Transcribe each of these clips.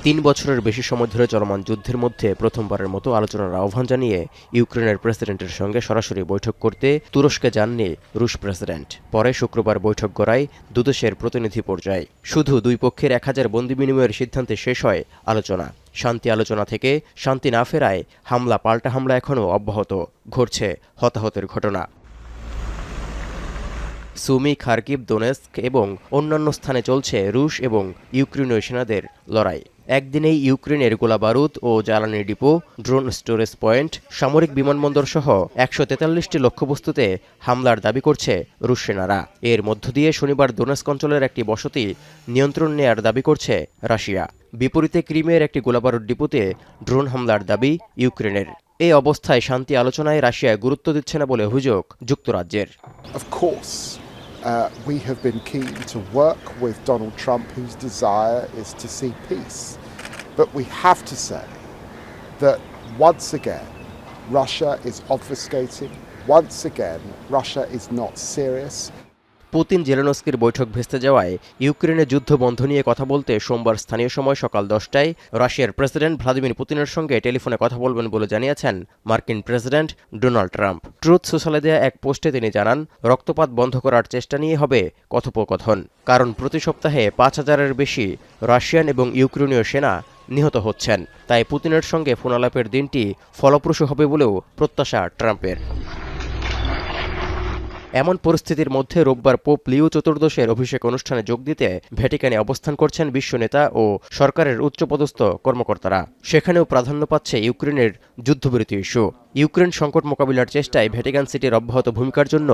3 বছরের বেশি সময় ধরে চলমান যুদ্ধের মধ্যে প্রথমবারের মতো আলোচনার আহ্বান জানিয়ে ইউক্রেনের প্রেসিডেন্টের সঙ্গে সরাসরি বৈঠক করতে তুরস্কে যাননি রুশ প্রেসিডেন্ট। পরে শুক্রবার বৈঠক গড়ায় দুদেশের প্রতিনিধি পর্যায়ে। শুধু দুই পক্ষের 1000 বন্দী বিনিময়ের সিদ্ধান্তে শেষ হয় আলোচনা। শান্তি আলোচনা থেকে শান্তি না ফেরায় হামলা পাল্টা হামলা এখনও অব্যাহত, ঘটছে হতাহতের ঘটনা। সুমি, খার্কিভ, দোনেস্ক এবং অন্যান্য স্থানে চলছে রুশ এবং ইউক্রেনীয় সেনাদের লড়াই। একদিনেই ইউক্রেনের গোলাবারুদ ও জ্বালানি ডিপো, ড্রোন স্টোরেজ পয়েন্ট, সামরিক বিমানবন্দর সহ 143টি লক্ষ্যবস্তুতে হামলার দাবি করছে রুশ সেনারা। এর মধ্য দিয়ে শনিবার দোনেস্ক অঞ্চলের একটি বসতি নিয়ন্ত্রণ নেয়ার দাবি করছে রাশিয়া। বিপরীতে ক্রিমের একটি গোলাবারুদ ডিপোতে ড্রোন হামলার দাবি ইউক্রেনের। এই অবস্থায় শান্তি আলোচনায় রাশিয়া গুরুত্ব দিচ্ছে না বলে অভিযোগ যুক্তরাজ্যের। We have been keen to work with Donald Trump, whose desire is to see peace. But we have to say that once again, Russia is obfuscating. Once again, Russia is not serious. Putin জেলেনস্কির বৈঠক ভেস্তে যাওয়ায় ইউক্রেনের যুদ্ধ বন্ধ নিয়ে কথা বলতে সোমবার স্থানীয় সময় সকাল 10টায় রাশিয়ার প্রেসিডেন্ট ভ্লাদিমির পুতিনের সঙ্গে টেলিফোনে কথা বলবেন বলে জানিয়েছেন মার্কিন প্রেসিডেন্ট ডোনাল্ড ট্রাম্প। ট্রুথ সোশ্যালে দেয়া এক পোস্টে তিনি জানান, রক্তপাত বন্ধ করার চেষ্টা নিয়ে হবে কথোপকথন। কারণ প্রতি সপ্তাহে 5000-এর বেশি রাশিয়ান এবং ইউক্রেনীয় সেনা নিহত হচ্ছেন। তাই পুতিনের সঙ্গে ফোনালাপের দিনটি ফলপ্রসূ হবে বলেও প্রত্যাশা ট্রাম্পের। এমন পরিস্থিতির মধ্যে রোববার পোপ লিও চতুর্দশের অভিষেক অনুষ্ঠানে যোগ দিতে ভ্যাটিকানে অবস্থান করছেন বিশ্ব নেতা ও সরকারের উচ্চপদস্থ কর্মকর্তারা। সেখানেও প্রাধান্য পাচ্ছে ইউক্রেনের যুদ্ধবিরতি ইস্যু। ইউক্রেন সংকট মোকাবিলার চেষ্টায় ভ্যাটিকান সিটির অব্যাহত ভূমিকার জন্য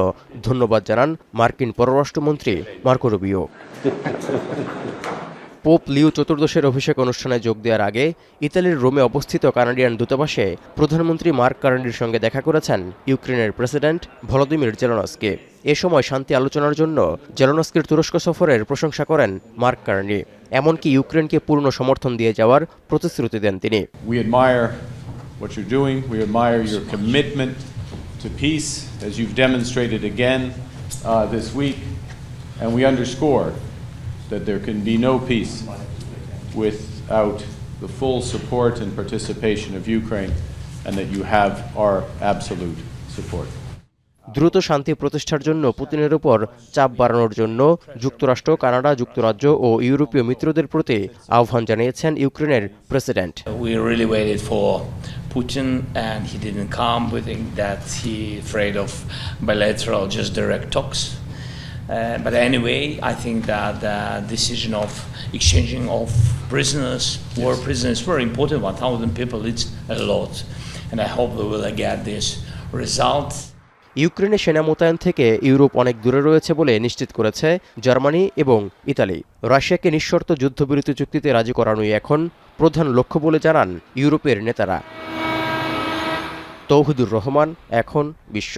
ধন্যবাদ জানান মার্কিন পররাষ্ট্রমন্ত্রী মার্কো রুবিও। পোপ লিও চতুর্দশের অভিষেক অনুষ্ঠানে যোগ দেওয়ার আগে ইতালির রোমে অবস্থিত কানাডিয়ান দূতাবাসে প্রধানমন্ত্রী মার্ক কার্নির সঙ্গে দেখা করেছেন ইউক্রেনের প্রেসিডেন্ট ভলোদিমির জেলেনস্কি। এ সময় শান্তি আলোচনার জন্য জেলেনস্কির তুরস্ক সফরের প্রশংসা করেন মার্ক কার্নি। এমনকি ইউক্রেনকে পূর্ণ সমর্থন দিয়ে যাওয়ার প্রতিশ্রুতি দেন তিনি। We admire what you're doing. We admire your commitment to peace as you've demonstrated again this week, and we underscore that there can be no peace without the full support and participation of Ukraine, and that you have our absolute support. দ্রুত শান্তি প্রতিষ্ঠার জন্য পুতিনের উপর চাপ বাড়ানোর জন্য যুক্তরাষ্ট্র, কানাডা, যুক্তরাজ্য ও ইউরোপীয় মিত্রদের প্রতি আহ্বান জানিয়েছেন ইউক্রেনের president. We really waited for Putin and he didn't come. We think that he afraid of bilateral, just direct talks. But anyway, I think that the decision of exchanging of prisoners, war prisoners, is very important. 1,000 people, it's a lot. And I hope we will get this result. ইউক্রেনে সেনা মোতায়েন থেকে Europe অনেক দূরে রয়েছে বলে নিশ্চিত করেছে জার্মানি এবং ইতালি। রাশিয়াকে নিঃশর্ত যুদ্ধবিরতি চুক্তিতে রাজি করানোই এখন প্রধান লক্ষ্য বলে জানান ইউরোপের নেতারা। তৌহিদুর রহমান, এখন বিশ্ব।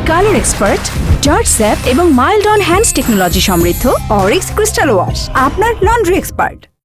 কালার এক্সপার্ট, জর্জ স্যাপ এবং মাইল্ড অন হ্যান্ডস টেকনোলজি সমৃদ্ধ অরিক্স ক্রিস্টাল ওয়াশ আপনার লন্ড্রি এক্সপার্ট।